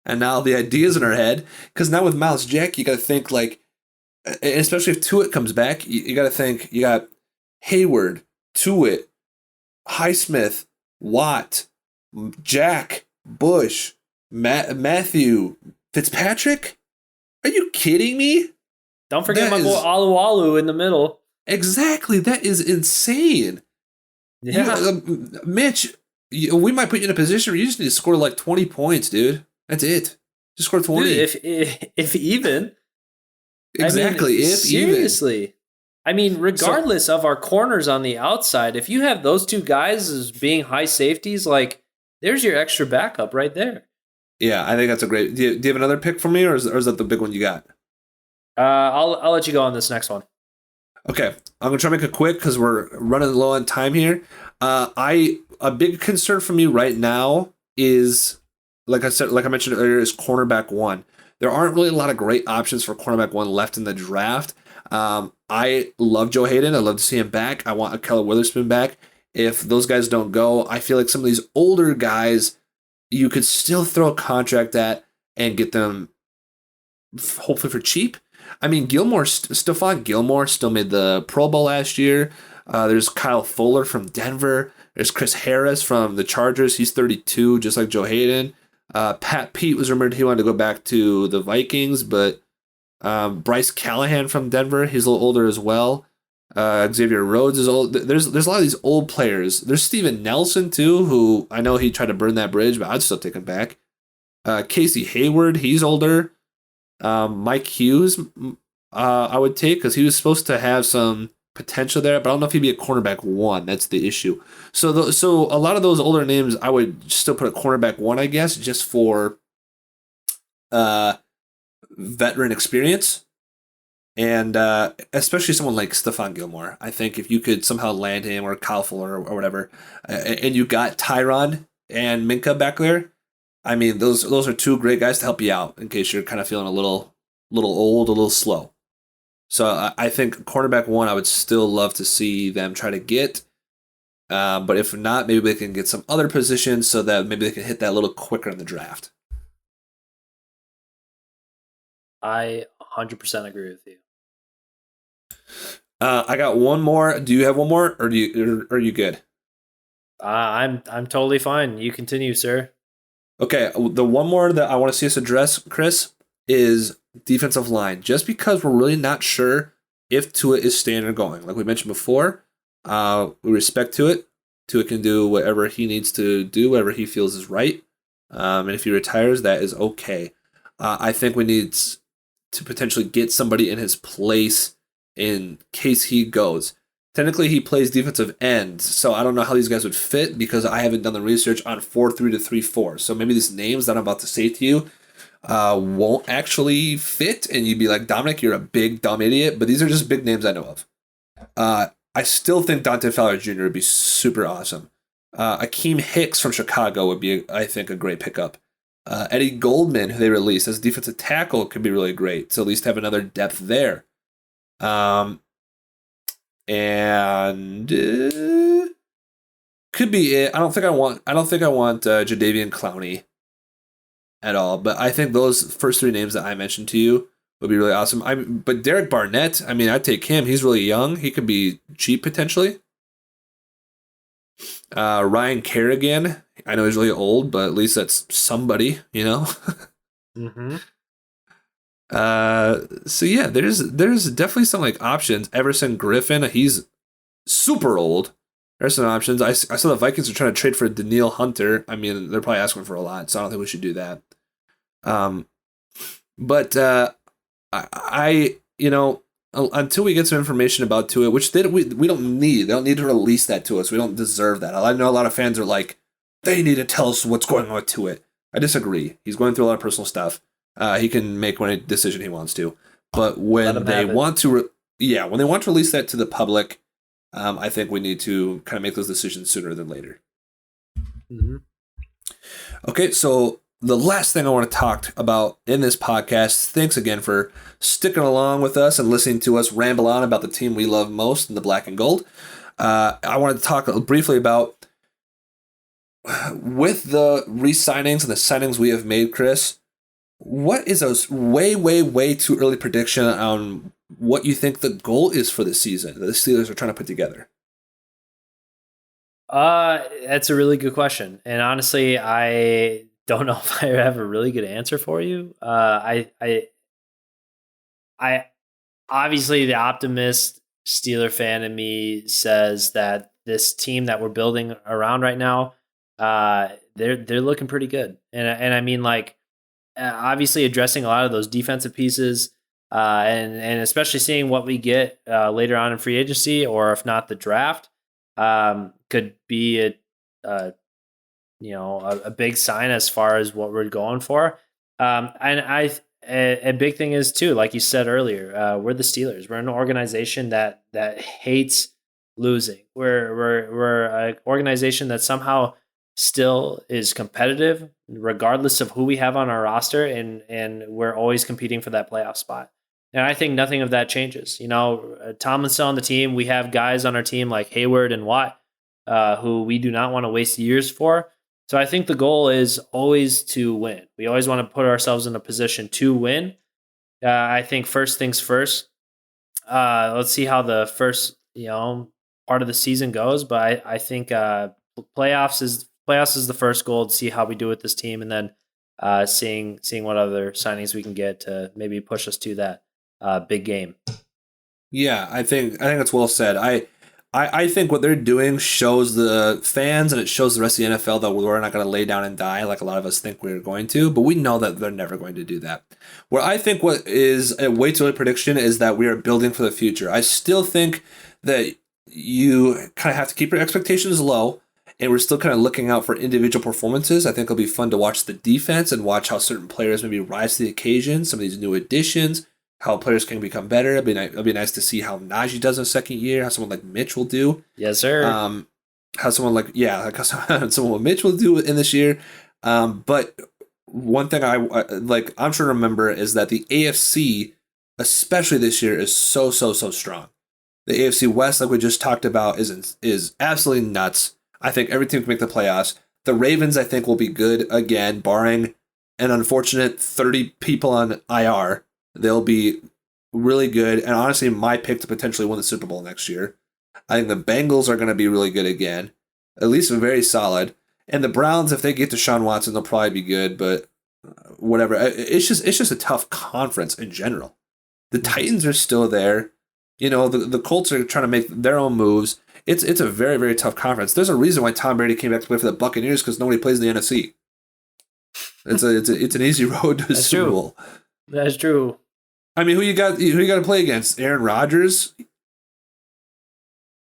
And now the idea's in our head. Because now with Miles Jack, you got to think like, especially if Tuitt comes back, you got to think you got Hayward, Tuitt, Highsmith, Watt, Jack, Bush, Matthew, Fitzpatrick. Are you kidding me? Don't forget my boy Alualu in the middle. Exactly. That is insane. Yeah. Mitch, we might put you in a position where you just need to score like 20 points, dude. That's it. Just score 20. Dude, if even. Exactly. Seriously. I mean, regardless of our corners on the outside, if you have those two guys as being high safeties, like, there's your extra backup right there. Yeah, I think that's a great. Do you have another pick for me, or is that the big one you got? I'll let you go on this next one. Okay, I'm gonna try to make it quick because we're running low on time here. A big concern for me right now is, like I mentioned earlier, is cornerback one. There aren't really a lot of great options for cornerback one left in the draft. I love Joe Hayden. I love to see him back. I want Ahkello Witherspoon back. If those guys don't go, I feel like some of these older guys, you could still throw a contract at and get them hopefully for cheap. I mean, Stephon Gilmore still made the Pro Bowl last year. There's Kyle Fuller from Denver. There's Chris Harris from the Chargers. He's 32, just like Joe Hayden. Pat Pete was rumored he wanted to go back to the Vikings, but Bryce Callahan from Denver, he's a little older as well. Xavier Rhodes is old. There's a lot of these old players. There's Steven Nelson too, who I know he tried to burn that bridge, but I'd still take him back. Casey Hayward, he's older. Mike Hughes, I would take because he was supposed to have some potential there, but I don't know if he'd be a cornerback one. That's the issue. So a lot of those older names, I would still put a cornerback one, I guess, just for veteran experience. And especially someone like Stephon Gilmore. I think if you could somehow land him or Kyle Fuller or whatever, and you got Tyron and Minkah back there, I mean, those are two great guys to help you out in case you're kind of feeling a little old, a little slow. So I think cornerback one, I would still love to see them try to get. But if not, maybe they can get some other positions so that maybe they can hit that a little quicker in the draft. I 100% agree with you. I got one more. Do you have one more, or are you good? I'm totally fine. You continue, sir. Okay, the one more that I want to see us address, Chris, is defensive line. Just because we're really not sure if Tua is staying or going. Like we mentioned before, We respect Tua. Tua can do whatever he needs to do, whatever he feels is right. And if he retires, that is okay. I think we need to potentially get somebody in his place in case he goes. Technically, he plays defensive end, so I don't know how these guys would fit because I haven't done the research on 4-3 to 3-4. So maybe these names that I'm about to say to you won't actually fit, and you'd be like, Dominic, you're a big, dumb idiot, but these are just big names I know of. I still think Dante Fowler Jr. would be super awesome. Akeem Hicks from Chicago would be, I think, a great pickup. Eddie Goldman, who they released as a defensive tackle, could be really great to at least have another depth there. And could be it. I don't think I want Jadeveon Clowney at all. But I think those first three names that I mentioned to you would be really awesome. But Derek Barnett, I mean, I'd take him. He's really young. He could be cheap potentially. Ryan Kerrigan, I know he's really old, but at least that's somebody, you know. Mm-hmm. So yeah, there's definitely some like options. Everson Griffin, he's super old. There's some options. I saw the Vikings are trying to trade for Daniil Hunter. I mean, they're probably asking for a lot, so I don't think we should do that. But I you know, until we get some information about Tua, which we don't need. They don't need to release that to us. We don't deserve that. I know a lot of fans are like, they need to tell us what's going on with Tua. I disagree. He's going through a lot of personal stuff. He can make any decision he wants to. But when they want to, when they want to release that to the public, I think we need to kind of make those decisions sooner than later. Mm-hmm. Okay, so the last thing I want to talk about in this podcast, thanks again for sticking along with us and listening to us ramble on about the team we love most in the black and gold. I wanted to talk briefly about, with the re-signings and the signings we have made, Chris, what is a way too early prediction on what you think the goal is for the season that the Steelers are trying to put together? That's a really good question. And honestly, I don't know if I have a really good answer for you. I obviously the optimist Steeler fan in me says that this team that we're building around right now, they're looking pretty good. And I mean, like, obviously addressing a lot of those defensive pieces, and especially seeing what we get later on in free agency, or if not the draft, could be a big sign as far as what we're going for. And a big thing is too, like you said earlier, we're the Steelers. We're an organization that hates losing. We're an organization that somehow still is competitive, regardless of who we have on our roster, and we're always competing for that playoff spot. And I think nothing of that changes. You know, Tomlin's still on the team. We have guys on our team like Hayward and Watt, who we do not want to waste years for. So I think the goal is always to win. We always want to put ourselves in a position to win. I think first things first. Let's see how the first part of the season goes, but I think playoffs is the first goal, to see how we do with this team, and then seeing what other signings we can get to maybe push us to that big game. Yeah, I think that's well said. I think what they're doing shows the fans and it shows the rest of the NFL that we're not going to lay down and die like a lot of us think we're going to, but we know that they're never going to do that. Where I think what is a way too early prediction is that we are building for the future. I still think that you kind of have to keep your expectations low, and we're still kind of looking out for individual performances. I think it'll be fun to watch the defense and watch how certain players maybe rise to the occasion, some of these new additions, how players can become better. It'll be nice to see how Najee does in the second year, how someone like Mitch will do. Yes, sir. How someone like someone Mitch will do in this year. But one thing I'm sure to remember is that the AFC, especially this year, is so strong. The AFC West, like we just talked about, is absolutely nuts. I think every team can make the playoffs. The Ravens, I think, will be good again, barring an unfortunate 30 people on IR. They'll be really good. And honestly, my pick to potentially win the Super Bowl next year. I think the Bengals are going to be really good again, at least very solid. And the Browns, if they get to Deshaun Watson, they'll probably be good. But whatever, it's just a tough conference in general. The Titans are still there. You know, the Colts are trying to make their own moves. it's a very, very tough conference. There's a reason why Tom Brady came back to play for the Buccaneers because nobody plays in the NFC. It's an easy road to a Super Bowl. That's true. I mean, who you got to play against? Aaron Rodgers?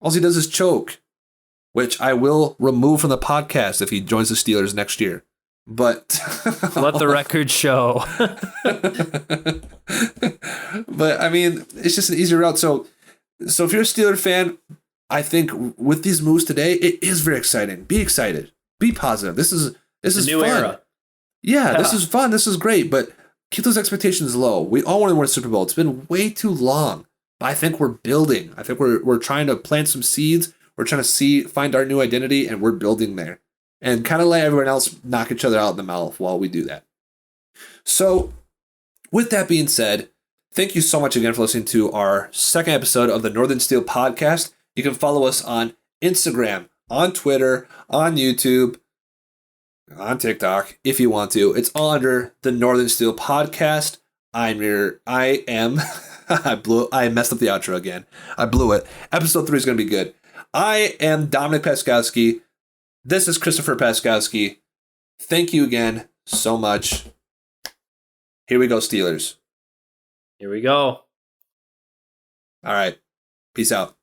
All he does is choke, which I will remove from the podcast if he joins the Steelers next year. But let the record show. But I mean, it's just an easy route. So if you're a Steeler fan, I think with these moves today, it is very exciting. Be excited. Be positive. This is a new fun. era. Yeah, this is fun. This is great. But keep those expectations low. We all want to win a Super Bowl. It's been way too long. But I think we're building. I think we're trying to plant some seeds. We're trying to find our new identity, and we're building there. And kind of let everyone else knock each other out in the mouth while we do that. So, with that being said, thank you so much again for listening to our second episode of the Northern Steel Podcast. You can follow us on Instagram, on Twitter, on YouTube, on TikTok, if you want to. It's all under the Northern Steel Podcast. I messed up the outro again. I blew it. Episode 3 is going to be good. I am Dominic Paskowski. This is Christopher Paskowski. Thank you again so much. Here we go, Steelers. Here we go. All right. Peace out.